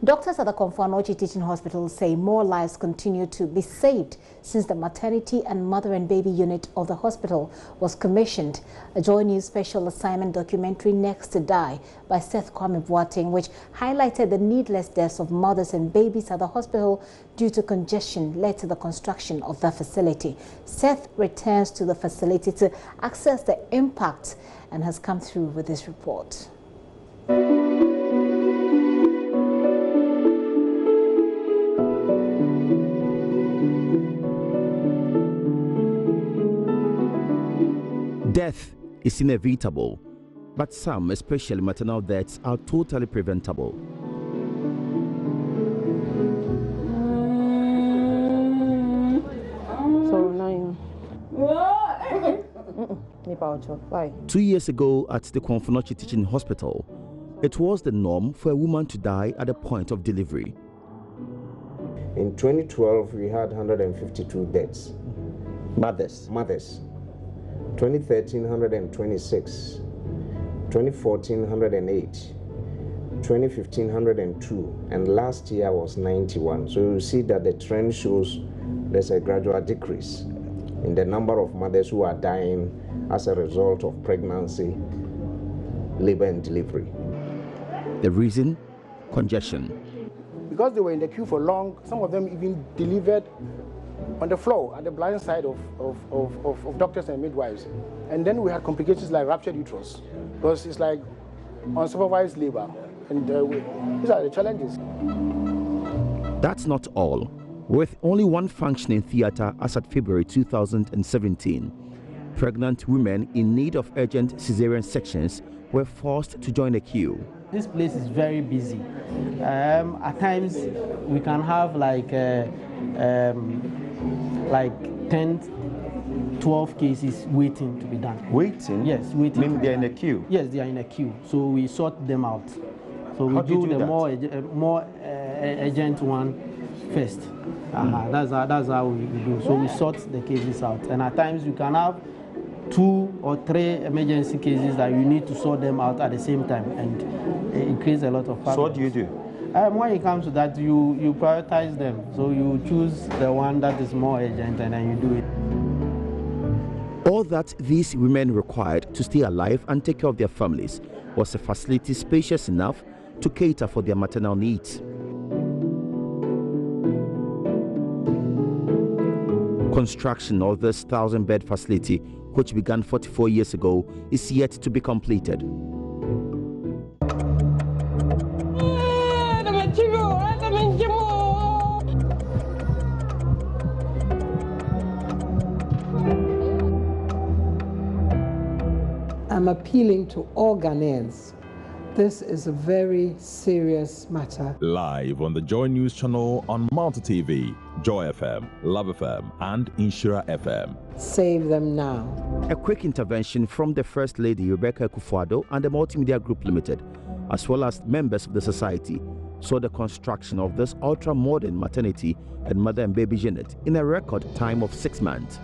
Doctors at the Komfo-Anokye Teaching Hospital say more lives continue to be saved since the maternity and mother and baby unit of the hospital was commissioned. A JoyNews special assignment documentary, Next to Die, by Seth Kwame Boateng, which highlighted the needless deaths of mothers and babies at the hospital due to congestion, led to the construction of the facility. Seth returns to the facility to assess the impact and has come through with this report. Death is inevitable, but some, especially maternal deaths, are totally preventable. So 2 years ago at the Komfo-Anokye Teaching Hospital, it was the norm for a woman to die at the point of delivery. In 2012, we had 152 deaths. Mothers. 2013, 126. 2014, 108. 2015, 102. And last year was 91. So you see that the trend shows there's a gradual decrease in the number of mothers who are dying as a result of pregnancy, labor and delivery. The reason? Congestion. Because they were in the queue for long, some of them even delivered on the floor at the blind side of doctors and midwives. And then we had complications like ruptured uterus, because it's like unsupervised labor. And these are the challenges. That's not all. With only one functioning theater as at February 2017, pregnant women in need of urgent cesarean sections were forced to join the queue. This place is very busy. At times we can have like 10, 12 cases waiting to be done. Waiting? Yes, waiting. Meaning they're in a queue? Yes, they are in a queue. So we sort them out. So we do the more urgent one first. That's how we do. So we sort the cases out. And at times you can have 2 or 3 emergency cases that you need to sort them out at the same time, and it creates a lot of problems. So what do you do? When it comes to that, you prioritize them. So you choose the one that is more urgent and then you do it. All that these women required to stay alive and take care of their families was a facility spacious enough to cater for their maternal needs. Construction of this 1,000-bed facility, which began 44 years ago, is yet to be completed. I'm appealing to all Ghanaians. This is a very serious matter. Live on the Joy News channel on Multi TV, Joy FM, Love FM, and Insura FM. Save them now. A quick intervention from the First Lady Rebecca Kufuado and the Multimedia Group Limited, as well as members of the society, saw the construction of this ultra-modern maternity and mother and baby unit in a record time of 6 months.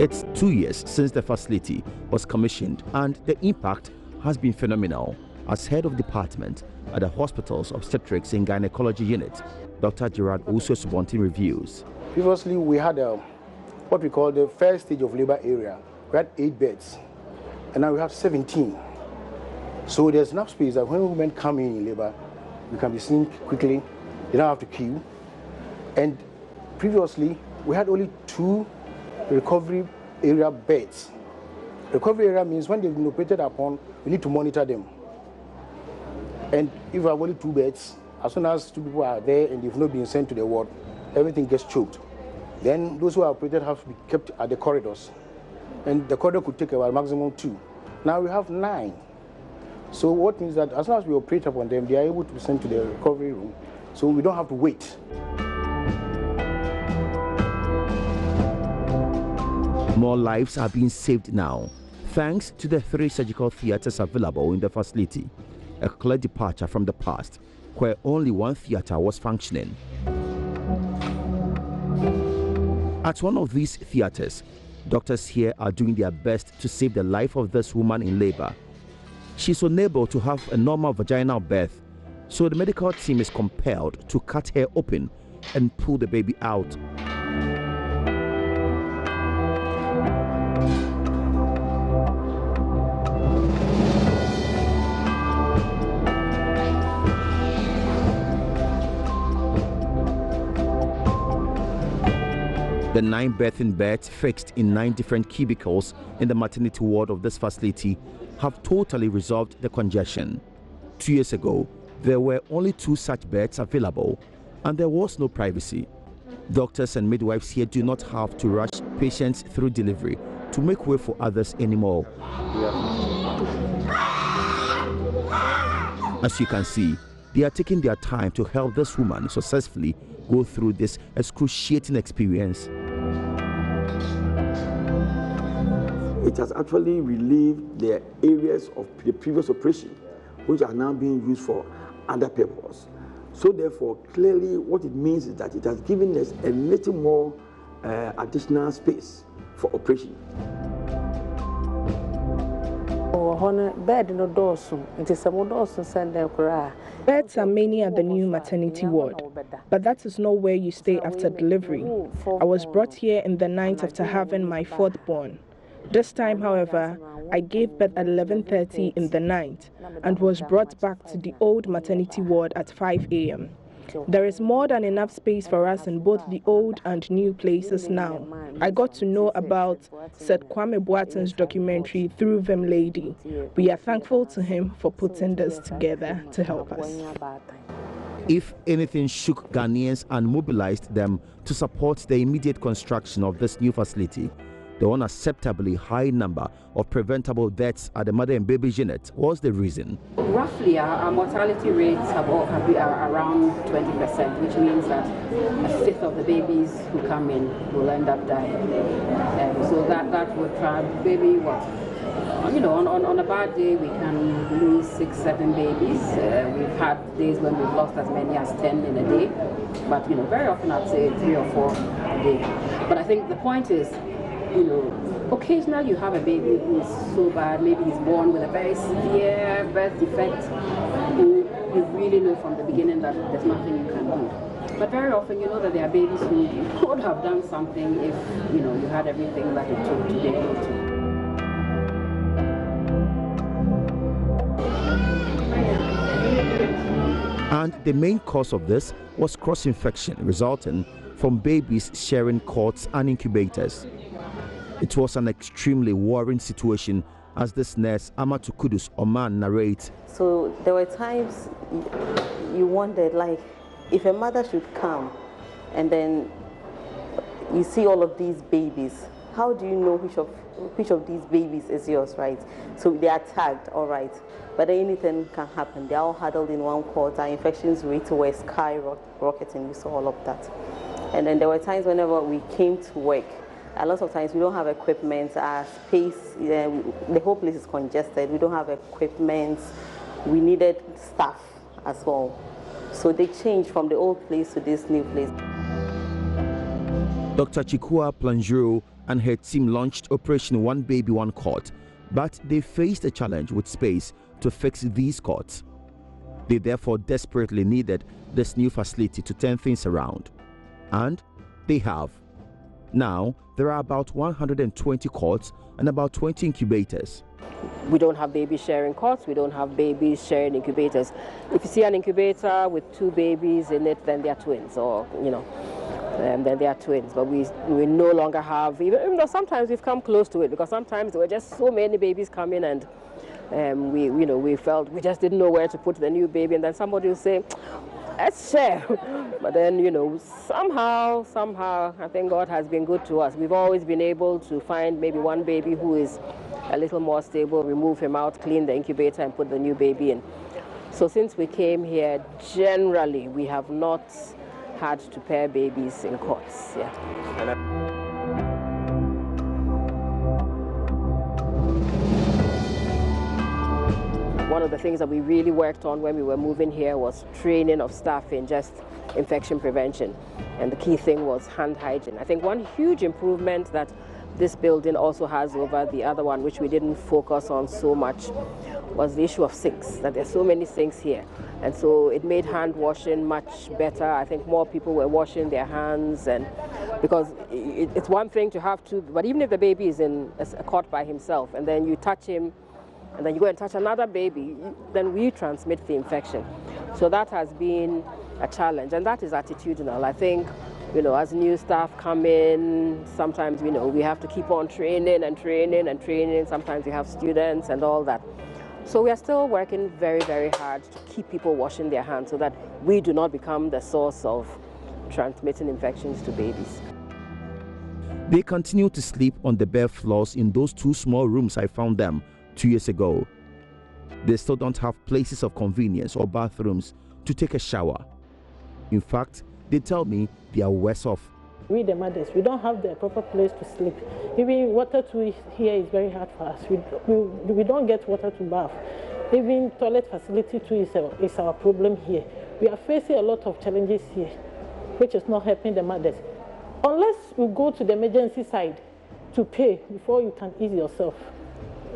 It's 2 years since the facility was commissioned, and the impact has been phenomenal. As head of department at the hospital's obstetrics and gynecology unit, Dr. Gerard Osu-Subontin reviews. Previously, we had what we call the first stage of labor area. We had 8 beds, and now we have 17. So there's enough space that when women come in labor, we can be seen quickly. They don't have to queue. And previously, we had only 2 recovery area beds. Recovery area means when they've been operated upon, we need to monitor them. And if we have only 2 beds, as soon as 2 people are there and they've not been sent to the ward, everything gets choked. Then those who are operated have to be kept at the corridors. And the corridor could take about maximum 2. Now we have 9. So what means that as long as we operate upon them, they are able to be sent to the recovery room, so we don't have to wait. More lives are being saved now, thanks to the 3 surgical theatres available in the facility, a clear departure from the past, where only 1 theatre was functioning. At one of these theatres, doctors here are doing their best to save the life of this woman in labor. She's unable to have a normal vaginal birth, so the medical team is compelled to cut her open and pull the baby out. The 9 birthing beds fixed in 9 different cubicles in the maternity ward of this facility have totally resolved the congestion. 2 years ago, there were only 2 such beds available and there was no privacy. Doctors and midwives here do not have to rush patients through delivery to make way for others anymore. As you can see, they are taking their time to help this woman successfully go through this excruciating experience. It has actually relieved the areas of the previous operation, which are now being used for other purposes. So therefore, clearly what it means is that it has given us a little more additional space for operation. Beds are many at the new maternity ward, but that is not where you stay after delivery. I was brought here in the night after having my 4th born. This time, however, I gave birth at 11:30 in the night and was brought back to the old maternity ward at 5 a.m. There is more than enough space for us in both the old and new places now. I got to know about Seth Kwame Boateng's documentary through Vim Lady. We are thankful to him for putting this together to help us. If anything shook Ghanaians and mobilized them to support the immediate construction of this new facility, the unacceptably high number of preventable deaths at the mother and baby unit was the reason. Roughly, our mortality rates are around 20%, which means that 1/5 of the babies who come in will end up dying. So that would try maybe what? You know, on a bad day, we can lose 6-7 babies. We've had days when we've lost as many as 10 in a day. But, you know, very often I'd say 3 or 4 a day. But I think the point is, you know, occasionally you have a baby who is so bad, maybe he's born with a very severe birth defect, who you really know from the beginning that there's nothing you can do. But very often you know that there are babies who could have done something if, you know, you had everything that it took to be able to. And the main cause of this was cross-infection resulting from babies sharing cots and incubators. It was an extremely worrying situation, as this nurse Amatu Kudus Oman narrates. So there were times you wondered, like, if a mother should come and then you see all of these babies, how do you know which of these babies is yours, right? So they are tagged, all right, but anything can happen. They're all huddled in one quarter. Infections rate were skyrocketing. We saw all of that. And then there were times whenever we came to work, a lot of times we don't have equipment, our space, the whole place is congested, we don't have equipment, we needed staff as well. So they changed from the old place to this new place. Dr. Chikua Planjuro and her team launched Operation One Baby One Cot, but they faced a challenge with space to fix these cots. They therefore desperately needed this new facility to turn things around. And they have. Now, there are about 120 cots and about 20 incubators. We don't have babies sharing cots, we don't have babies sharing incubators. If you see an incubator with 2 babies in it, then they are twins, or, you know, then they are twins. But we no longer have, even though sometimes we've come close to it, because sometimes there were just so many babies coming, and we felt we just didn't know where to put the new baby, and then somebody will say, let's share. But then, you know, somehow, I think God has been good to us. We've always been able to find maybe one baby who is a little more stable, remove him out, clean the incubator and put the new baby in. So since we came here, generally, we have not had to pair babies in cots. Yeah. One of the things that we really worked on when we were moving here was training of staff in just infection prevention. And the key thing was hand hygiene. I think one huge improvement that this building also has over the other one, which we didn't focus on so much, was the issue of sinks, that there's so many sinks here. And so it made hand washing much better. I think more people were washing their hands, and because it's one thing to have to, but even if the baby is in a cot by himself and then you touch him, and then you go and touch another baby, then we transmit the infection. So that has been a challenge, and that is attitudinal. I think, you know, as new staff come in, sometimes, you know, we have to keep on training and training and training. Sometimes we have students and all that. So we are still working very, very hard to keep people washing their hands so that we do not become the source of transmitting infections to babies. They continue to sleep on the bare floors in those 2 small rooms I found them 2 years ago. They still don't have places of convenience or bathrooms to take a shower. In fact, they tell me they are worse off. We the mothers, we don't have the proper place to sleep. Even water to here is very hard for us. We don't get water to bath. Even toilet facility too is our problem here. We are facing a lot of challenges here, which is not helping the mothers. Unless you go to the emergency side to pay before you can ease yourself.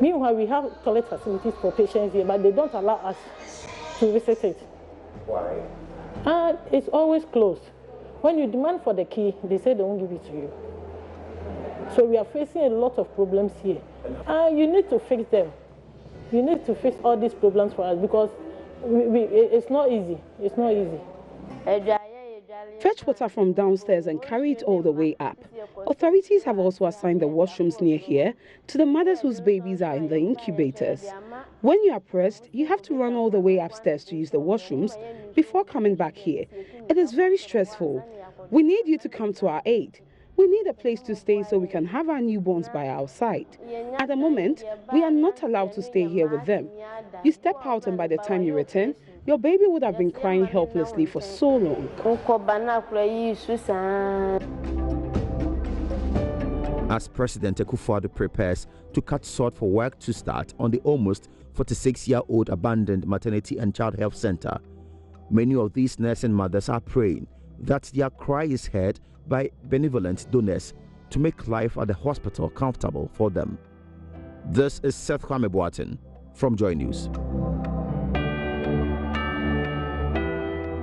Meanwhile, we have toilet facilities for patients here, but they don't allow us to visit it. Why? It's always closed. When you demand for the key, they say they won't give it to you. So we are facing a lot of problems here. You need to fix them. You need to fix all these problems for us, because it's not easy. It's not easy. Fetch water from downstairs and carry it all the way up. Authorities have also assigned the washrooms near here to the mothers whose babies are in the incubators. When you are pressed, you have to run all the way upstairs to use the washrooms before coming back here. It is very stressful. We need you to come to our aid. We need a place to stay so we can have our newborns by our side. At the moment, we are not allowed to stay here with them. You step out and by the time you return, your baby would have been crying helplessly for so long. As President Akufo-Addo prepares to cut short for work to start on the almost 46-year-old abandoned maternity and child health center, many of these nursing mothers are praying that their cry is heard by benevolent donors to make life at the hospital comfortable for them. This is Seth Kwame Boateng from JoyNews.